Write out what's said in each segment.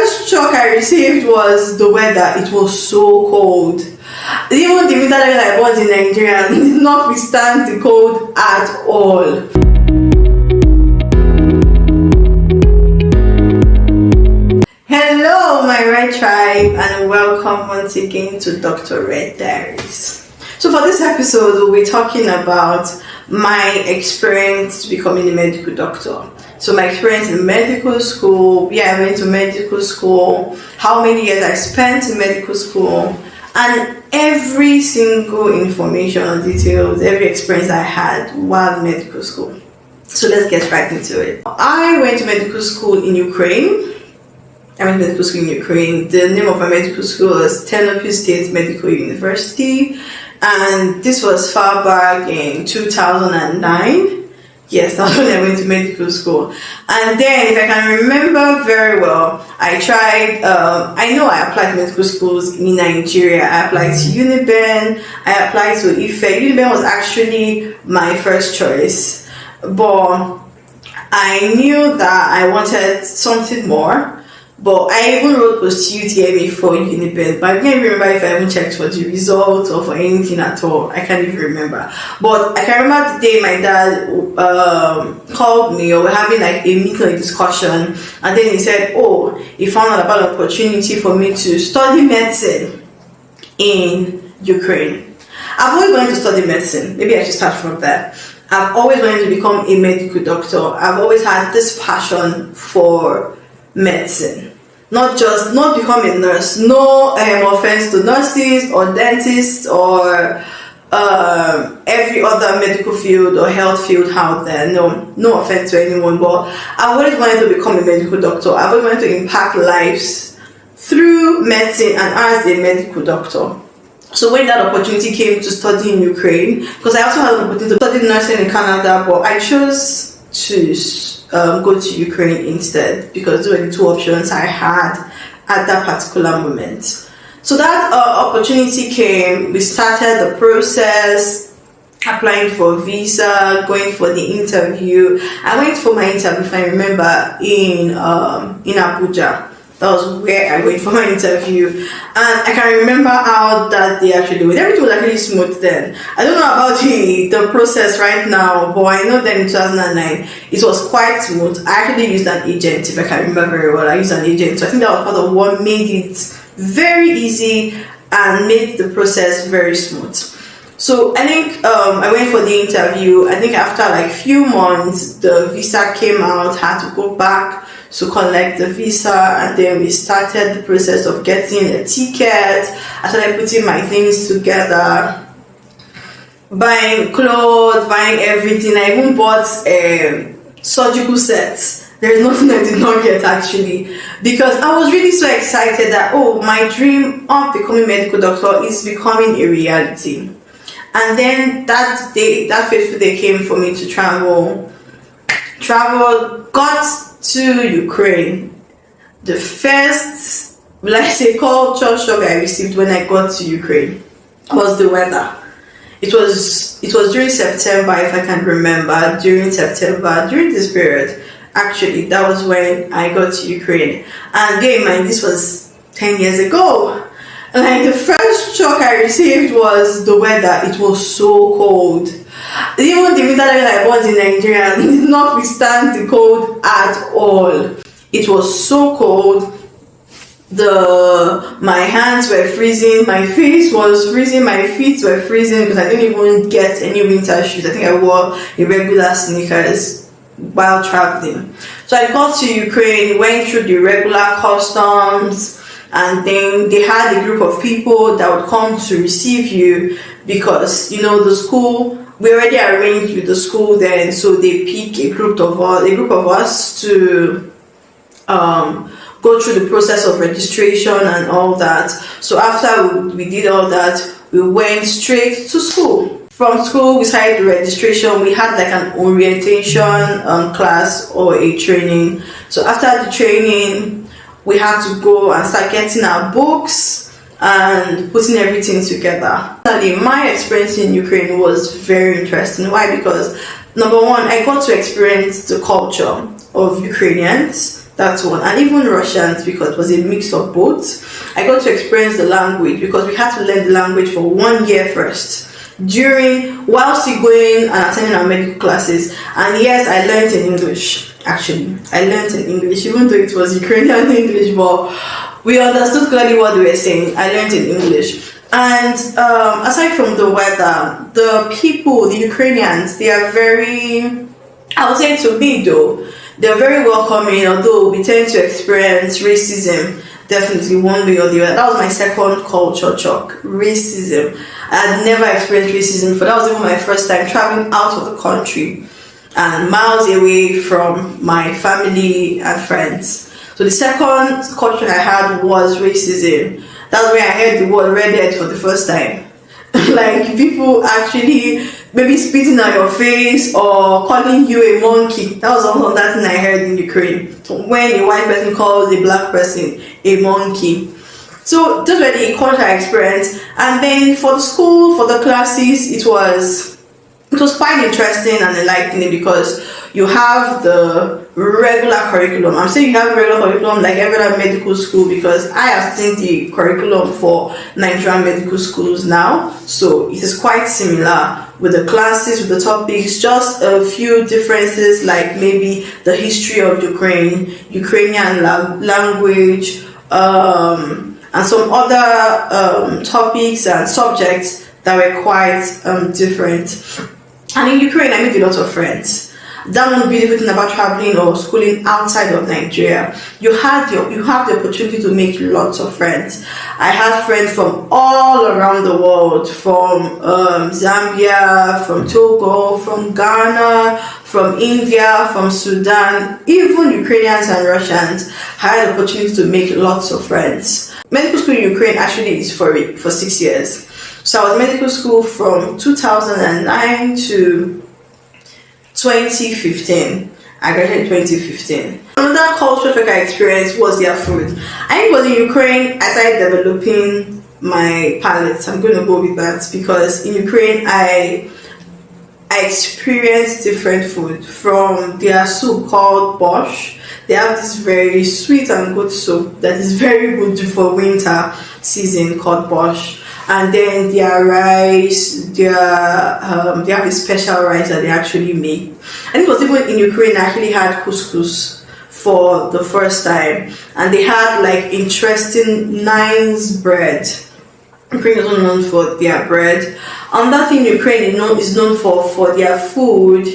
first shock I received was the weather. It was so cold. Even the winter that I was in Nigeria did not withstand the cold at all. Hello, my Red Tribe, and welcome once again to Dr. Red Diaries. So for this episode, we'll be talking about my experience becoming a medical doctor. So my experience in medical school, I went to medical school, how many years I spent in medical school, and every single information or details, every experience I had while in medical school. So let's get right into it. I went to medical school in Ukraine. I went to medical school in Ukraine. The name of my medical school was Ternopil State Medical University, and this was far back in 2009. Yes, that's when I went to medical school. And then, if I can remember very well, I tried, I know I applied to medical schools in Nigeria. I applied to Uniben, I applied to Ife. Uniben was actually my first choice. But I knew that I wanted something more. But I even wrote post UTME for Uniben, but I can't remember if I even checked for the results or for anything at all. I can't even remember. But I can remember the day my dad called me, or we're having like a meeting, a discussion, and then he said, oh, he found out about an opportunity for me to study medicine in Ukraine. I've always wanted to study medicine. Maybe I should start from there. I've always wanted to become a medical doctor. I've always had this passion for medicine. Not become a nurse. No offense to nurses or dentists or every other medical field or health field out there. No offense to anyone, but I've always wanted to become a medical doctor. I've always wanted to impact lives through medicine and as a medical doctor. So when that opportunity came to study in Ukraine, because I also had an opportunity to study nursing in Canada, but I chose to go to Ukraine instead, because those were the two options I had at that particular moment. So that opportunity came. We started the process, applying for visa, going for the interview. I went for my interview, if I remember, in Abuja. That was where I went for my interview, and I can remember how that day actually went. Everything was actually smooth then. I don't know about the process right now, but I know that in 2009 it was quite smooth. I actually used an agent, if I can remember very well. I used an agent, so I think that was part of what made it very easy and made the process very smooth. So I think I went for the interview. I think after like few months, the visa came out. Had to go back to collect the visa, and then we started the process of getting a ticket. I started putting my things together, buying clothes, buying everything. I even bought surgical sets. There's nothing I did not get actually, because I was really so excited that my dream of becoming a medical doctor is becoming a reality. And then that fateful day came for me to travel, got to Ukraine. The first, culture shock I received when I got to Ukraine was the weather. It was during September, if I can remember, during this period, actually, that was when I got to Ukraine. And bear in mind, this was 10 years ago. Like, the first shock I received was the weather. It was so cold. Even the winter that I was in Nigeria did not withstand the cold at all. It was so cold. My hands were freezing, my face was freezing, my feet were freezing, because I didn't even get any winter shoes. I think I wore irregular sneakers while traveling. So I got to Ukraine, went through the regular customs, and then they had a group of people that would come to receive you, because the school, we already arranged with the school then, so they pick a group of us to go through the process of registration and all that. So after we did all that, we went straight to school. From school, we started the registration. We had like an orientation class or a training. So after the training, we had to go and start getting our books and putting everything together. My experience in Ukraine was very interesting. Why? Because number one, I got to experience the culture of Ukrainians. That's one. And even Russians, because it was a mix of both. I got to experience the language because we had to learn the language for 1 year first. While still going and attending our medical classes. And yes, I learned in English. Actually, I learned in English, even though it was Ukrainian English, but we understood clearly what they were saying. I learned in English. And aside from the weather, the people, the Ukrainians, they are very, I would say to me though, they're very welcoming, although we tend to experience racism, definitely one way or the other. That was my second culture shock, racism. I had never experienced racism before. That was even my first time traveling out of the country and miles away from my family and friends. So the second culture I had was racism. That's where I heard the word redhead for the first time. Like people actually maybe spitting at your face or calling you a monkey. That was also that thing I heard in Ukraine. So when a white person calls a black person a monkey. So those were the culture I experienced. And then for the school, for the classes, it was quite interesting and enlightening because you have the regular curriculum. I'm saying you have regular curriculum like every other medical school because I have seen the curriculum for Nigerian medical schools now. So it is quite similar with the classes, with the topics, just a few differences like maybe the history of Ukrainian language, and some other topics and subjects that were quite different. And in Ukraine, I made a lot of friends. That one beautiful thing about traveling or schooling outside of Nigeria. You have the opportunity to make lots of friends. I had friends from all around the world, from Zambia, from Togo, from Ghana, from India, from Sudan, even Ukrainians and Russians. I had the opportunity to make lots of friends. Medical school in Ukraine actually is for 6 years. So I was in medical school from 2009 to 2015. I graduated in 2015. Another cultural shock I experienced was their food. I think it was in Ukraine I started developing my palate. I'm going to go with that because in Ukraine I experienced different food from their soup called borscht. They have this very sweet and good soup that is very good for winter season called borscht. And then their rice, they have a special rice that they actually make. And it was even in Ukraine I actually had couscous for the first time. And they had like interesting nice bread. Ukraine is not known for their bread. Another thing Ukraine is known for their food.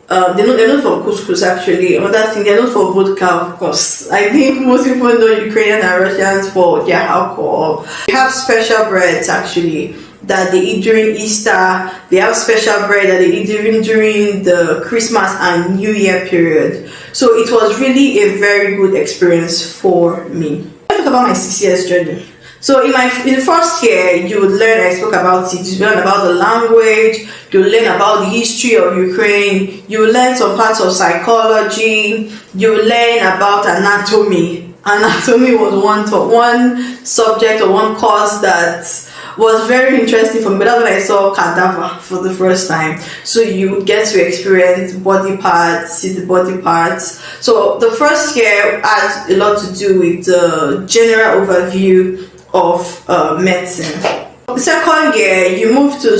They're known for couscous actually. Another thing, they're known for vodka, of course. I think most people know Ukrainian and Russians for their alcohol. They have special breads actually that they eat during Easter. They have special bread that they eat even during the Christmas and New Year period. So it was really a very good experience for me. Let's talk about my 6 years journey. So in the first year, you would learn, I spoke about it, you learn about the language, you learn about the history of Ukraine, you learn some parts of psychology, you learn about anatomy. Anatomy was one subject or one course that was very interesting for me, but that's when I saw cadaver for the first time. So you would get to experience body parts, see the body parts. So the first year has a lot to do with the general overview of medicine. The second year you move to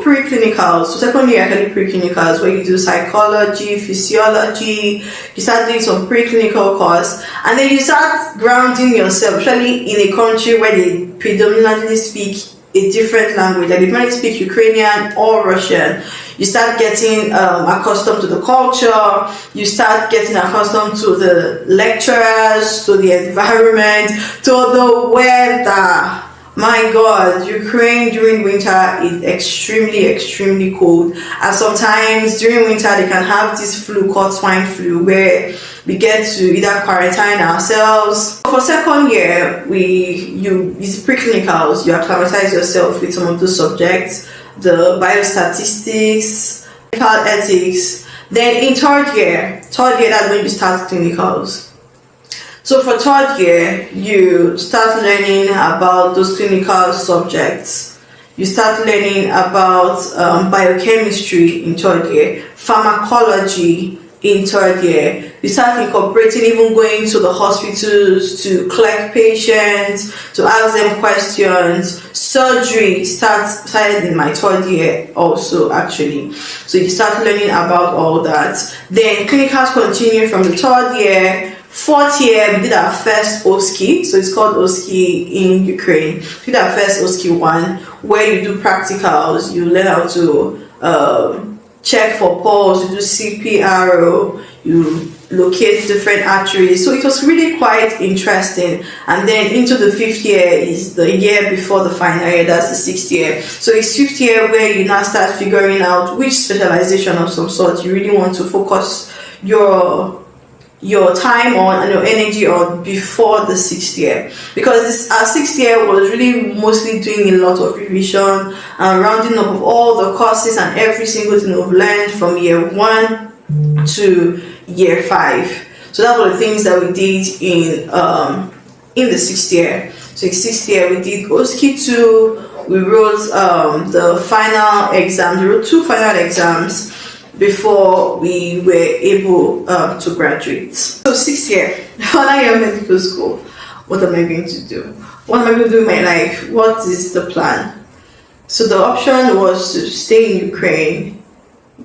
preclinicals. So second year actually preclinicals where you do psychology, physiology, you start doing some preclinical course, and then you start grounding yourself, especially in a country where they predominantly speak a different language, like they might speak Ukrainian or Russian. You start getting accustomed to the culture, you start getting accustomed to the lecturers, to the environment, to the weather. My God, Ukraine during winter is extremely cold, and sometimes during winter they can have this flu called swine flu where we get to either quarantine ourselves. For second year, it's preclinicals, you acclimatize yourself with some of those subjects, the biostatistics, medical ethics. Then in third year that's when you start clinicals. So for third year, you start learning about those clinical subjects. You start learning about biochemistry in third year, pharmacology in third year. You start incorporating even going to the hospitals to collect patients, to ask them questions. Surgery started in my third year also, actually. So you start learning about all that. Then clinicals continue from the third year. Fourth year, we did our first OSCE, so it's called OSCE in Ukraine. We did our first OSCE 1, where you do practicals, you learn how to check for pulse, you do CPR, you locate different arteries. So it was really quite interesting. And then into the fifth year is the year before the final year, that's the sixth year. So it's fifth year where you now start figuring out which specialization of some sort you really want to focus your time on and your energy on before the sixth year, because our sixth year was really mostly doing a lot of revision and rounding up of all the courses and every single thing we've learned from year 1 to year 5. So that were the things that we did in the sixth year. So in sixth year we did OSCE 2, we wrote the final exams. We wrote 2 final exams before we were able to graduate. So sixth year, when I am medical school, what am I going to do? What am I going to do in my life? What is the plan? So the option was to stay in Ukraine,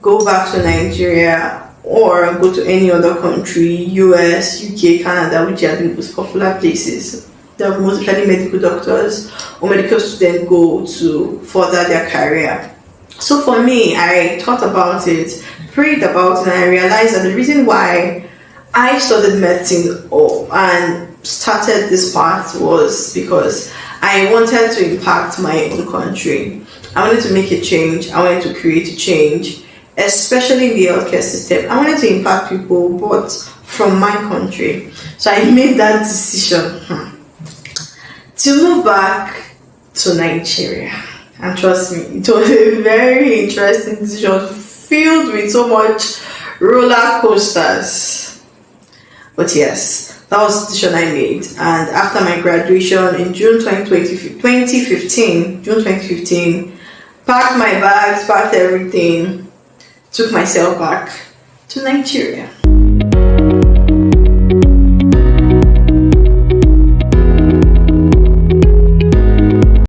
go back to Nigeria, or go to any other country, US, UK, Canada, which are the most popular places that most medical doctors or medical students go to further their career. So for me, I thought about it, prayed about it, and I realized that the reason why I studied medicine and started this path was because I wanted to impact my own country. I wanted to make a change. I wanted to create a change, especially in the healthcare system. I wanted to impact people, but from my country. So I made that decision to move back to Nigeria. And trust me, it was a very interesting decision, filled with so much roller coasters. But yes, that was the decision I made. And after my graduation in June 2015, packed my bags, packed everything, took myself back to Nigeria.